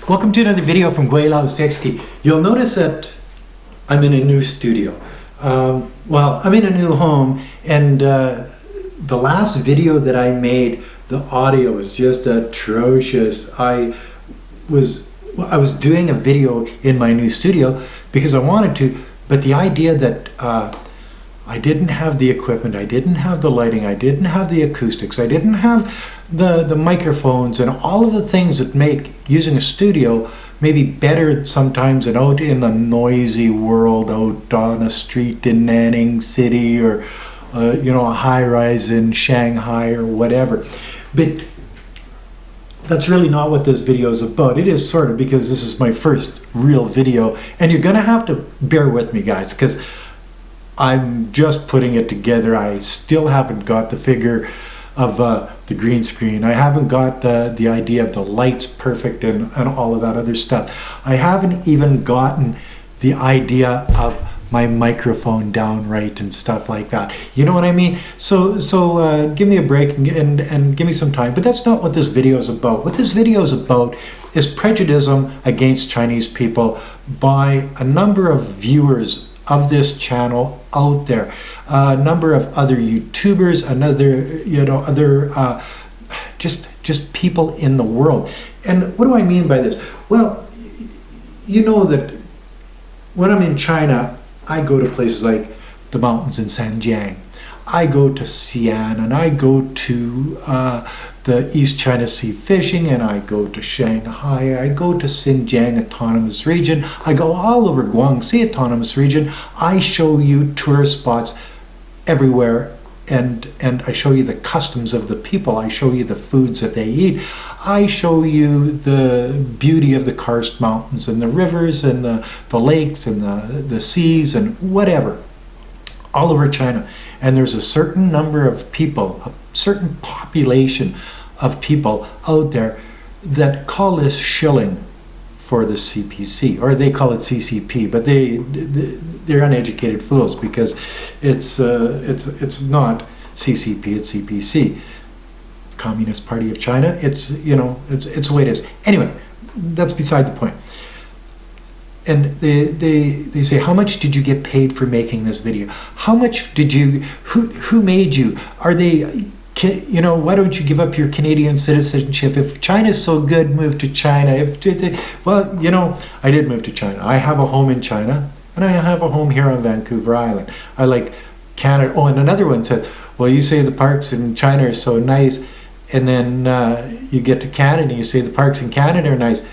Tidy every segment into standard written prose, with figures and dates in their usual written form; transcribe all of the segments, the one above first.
Welcome to another video from Gweilo 60. You'll notice that I'm in a new studio. Well, I'm in a new home, and the last video that I made, the audio was just atrocious. I was doing a video in my new studio because I wanted to, but the idea that I didn't have the equipment, I didn't have the lighting, I didn't have the acoustics, I didn't have the microphones and all of the things that make using a studio maybe better sometimes than out in the noisy world, out on a street in Nanning City, or a high-rise in Shanghai or whatever. But that's really not what this video is about. It is sort of, because this is my first real video, and you're gonna have to bear with me, guys, because I'm just putting it together. I still haven't got the figure of the green screen. I haven't got the idea of the lights perfect and all of that other stuff. I haven't even gotten the idea of my microphone down right and stuff like that. You know what I mean? So give me a break and give me some time. But that's not what this video is about. What this video is about is prejudice against Chinese people by a number of viewers of this channel out there, a number of other YouTubers, other just people in the world. And what do I mean by this? Well, you know that when I'm in China, I go to places like the mountains in Zhejiang. I go to Xi'an, and I go to the East China Sea fishing, and I go to Shanghai, I go to Xinjiang Autonomous Region, I go all over Guangxi Autonomous Region. I show you tourist spots everywhere, and I show you the customs of the people. I show you the foods that they eat. I show you the beauty of the karst mountains and the rivers and the lakes and the seas and whatever, all over China. And there's a certain number of people, a certain population of people out there that call this shilling for the CPC, or they call it CCP, but they're uneducated fools, because it's not CCP, it's CPC, Communist Party of China. It's the way it is. Anyway, that's beside the point. And they say, how much did you get paid for making this video? How much did you, who made you? Are they, why don't you give up your Canadian citizenship? If China's so good, move to China. Well, I did move to China. I have a home in China, and I have a home here on Vancouver Island. I like Canada. Oh, and another one said, well, you say the parks in China are so nice, and then you get to Canada and you say the parks in Canada are nice.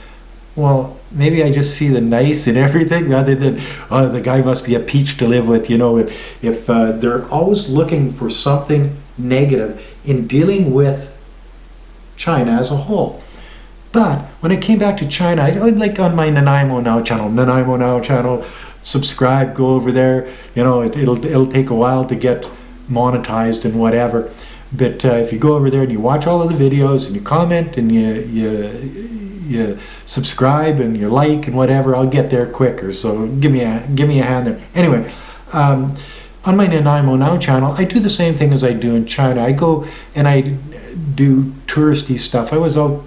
Well, maybe I just see the nice in everything, rather than, oh, the guy must be a peach to live with. If they're always looking for something negative in dealing with China as a whole. But when it came back to China, I like on my Nanaimo Now channel, subscribe, go over there. It'll take a while to get monetized and whatever. But if you go over there and you watch all of the videos and you comment and you subscribe and you like and whatever, I'll get there quicker. So give me a hand there. Anyway, on my Nanaimo Now channel, I do the same thing as I do in China. I go and I do touristy stuff. I was out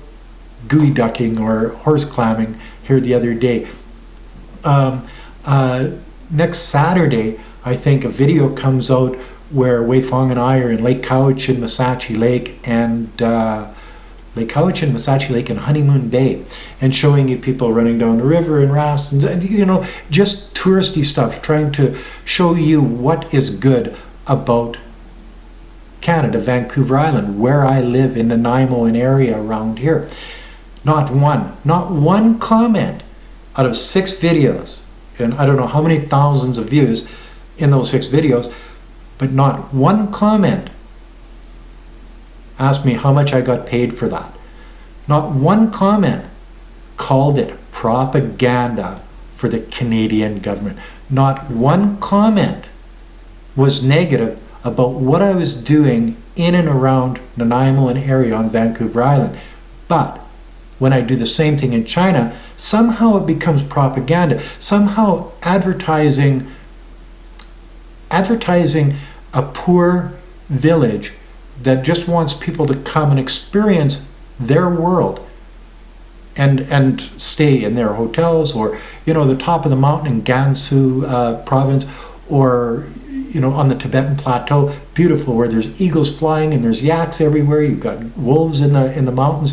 gooey ducking or horse clamming here the other day. Next Saturday, I think a video comes out where Wei Fong and I are in Lake Cowichan, Masachi Lake, and Honeymoon Bay, and showing you people running down the river and rafts, and just touristy stuff, trying to show you what is good about Canada, Vancouver Island, where I live in Nanaimo, an area around here. Not one comment out of 6 videos, and I don't know how many thousands of views in those 6 videos, but not one comment asked me how much I got paid for that. Not one comment called it propaganda for the Canadian government. Not one comment was negative about what I was doing in and around Nanaimo and area on Vancouver Island. But when I do the same thing in China, somehow it becomes propaganda. Somehow advertising a poor village that just wants people to come and experience their world and stay in their hotels, or the top of the mountain in Gansu province, or on the Tibetan plateau, beautiful, where there's eagles flying and there's yaks everywhere. You've got wolves in the mountains,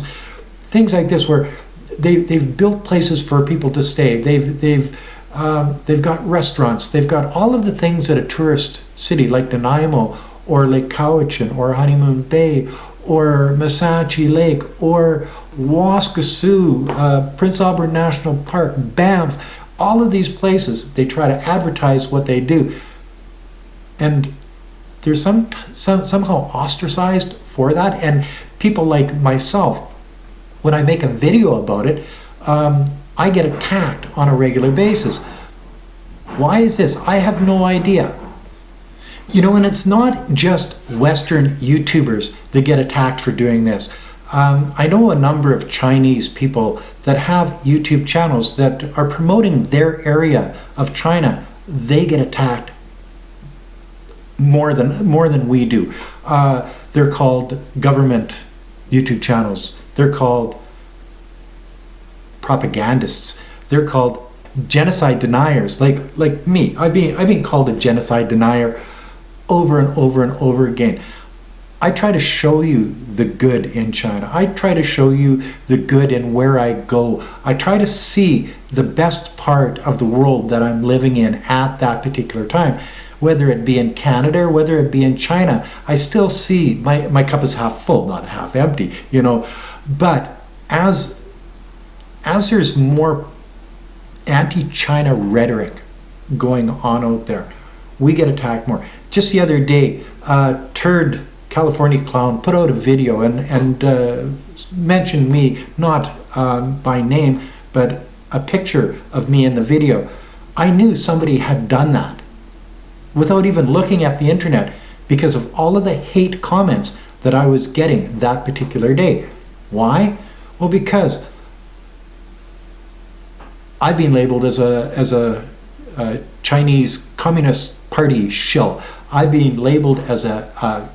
things like this, where they've built places for people to stay. They've got restaurants. They've got all of the things that a tourist city like Nanaimo or Lake Cowichan or Honeymoon Bay or Masachi Lake or Waskesiu, Prince Albert National Park, Banff, all of these places, they try to advertise what they do. And they're somehow ostracized for that. And people like myself, when I make a video about it, I get attacked on a regular basis. Why is this? I have no idea. And it's not just Western YouTubers that get attacked for doing this. I know a number of Chinese people that have YouTube channels that are promoting their area of China. They get attacked more than we do. They're called government YouTube channels. They're called propagandists. They're called genocide deniers, like me. I've been called a genocide denier over and over and over again. I try to show you the good in China. I try to show you the good in where I go. I try to see the best part of the world that I'm living in at that particular time. Whether it be in Canada or whether it be in China, I still see my cup is half full, not half empty, But as there's more anti-China rhetoric going on out there, we get attacked more. Just the other day, Turd California Clown put out a video and mentioned me, not by name, but a picture of me in the video. I knew somebody had done that without even looking at the internet, because of all of the hate comments that I was getting that particular day. Why? Well, because I've been labeled as a Chinese Communist Party shill. I've been labeled as a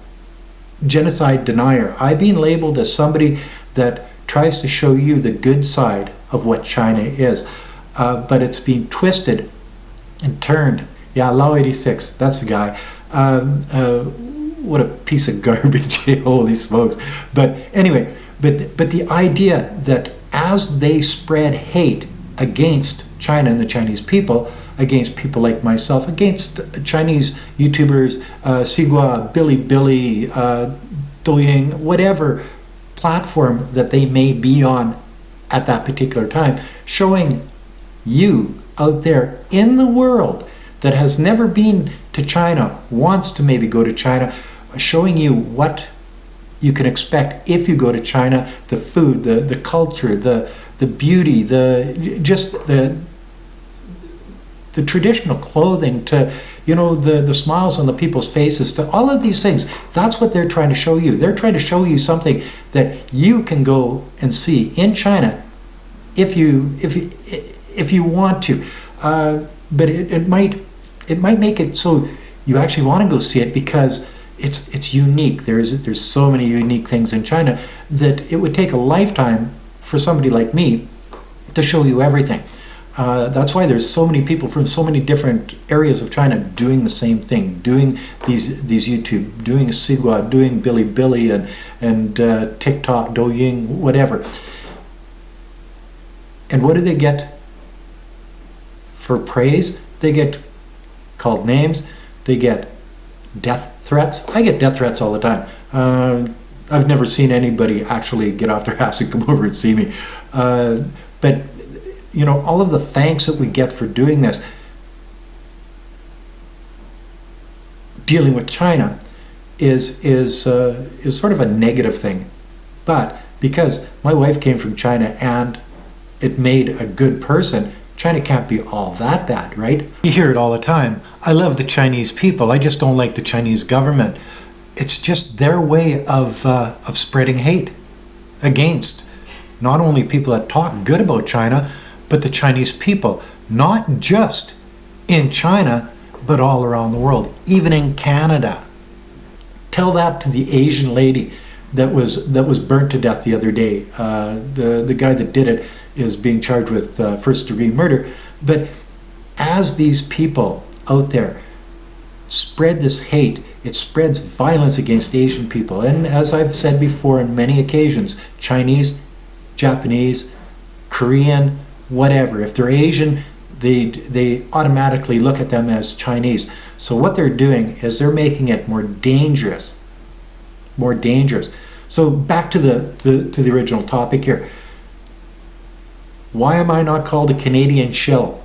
genocide denier. I've been labeled as somebody that tries to show you the good side of what China is. But it's been twisted and turned. Yeah, Lao 86, that's the guy. What a piece of garbage, holy smokes. But anyway, but the idea that as they spread hate against China and the Chinese people, against people like myself, against Chinese YouTubers, Sigua, Billy, Douyin, whatever platform that they may be on at that particular time, showing you out there in the world that has never been to China, wants to maybe go to China, showing you what you can expect if you go to China, the food, the culture, the beauty, the traditional clothing, to the smiles on the people's faces, to all of these things. That's what they're trying to show you. They're trying to show you something that you can go and see in China if you want to. But it might make it so you actually want to go see it, because it's unique. There's so many unique things in China that it would take a lifetime for somebody like me to show you everything. That's why there's so many people from so many different areas of China doing the same thing, doing these YouTube, doing Sigua, doing Billy and TikTok, Douyin, whatever. And what do they get for praise? They get called names. They get death threats. I get death threats all the time. I've never seen anybody actually get off their ass and come over and see me. But all of the thanks that we get for doing this, dealing with China, is sort of a negative thing. But because my wife came from China and it made a good person, China can't be all that bad, right? You hear it all the time. I love the Chinese people. I just don't like the Chinese government. It's just their way of spreading hate against not only people that talk good about China, but the Chinese people, not just in China, but all around the world, even in Canada. Tell that to the Asian lady that was burnt to death the other day. The guy that did it, is being charged with first-degree murder. But as these people out there spread this hate, it spreads violence against Asian people. And as I've said before on many occasions, Chinese, Japanese, Korean, whatever. If they're Asian, they automatically look at them as Chinese. So what they're doing is they're making it more dangerous. More dangerous. So back to the original topic here. Why am I not called a Canadian shill?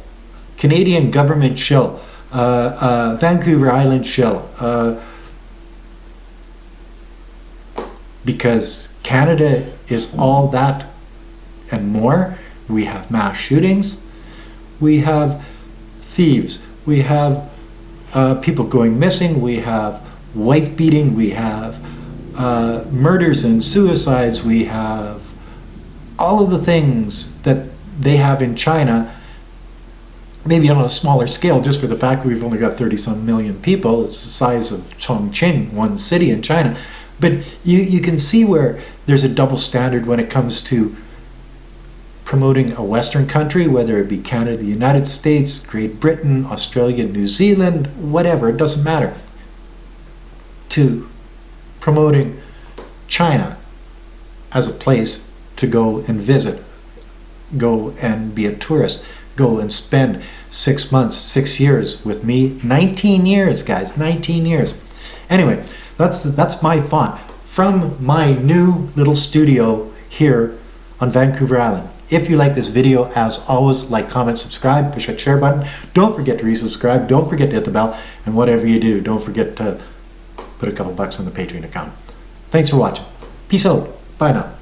Canadian government shill. Vancouver Island shill. Because Canada is all that and more. We have mass shootings. We have thieves. We have people going missing. We have wife beating. We have murders and suicides. We have all of the things that they have in China, maybe on a smaller scale, just for the fact that we've only got 30-some million people. It's the size of Chongqing, one city in China. But you can see where there's a double standard when it comes to promoting a Western country, whether it be Canada, the United States, Great Britain, Australia, New Zealand, whatever, it doesn't matter, to promoting China as a place to go and visit, go and be a tourist, go and spend 6 months, 6 years with me. 19 years, guys, 19 years. Anyway, that's my thought from my new little studio here on Vancouver Island. If you like this video, as always, like, comment, subscribe, push that share button. Don't forget to resubscribe. Don't forget to hit the bell. And whatever you do, don't forget to put a couple bucks on the Patreon account. Thanks for watching. Peace out. Bye now.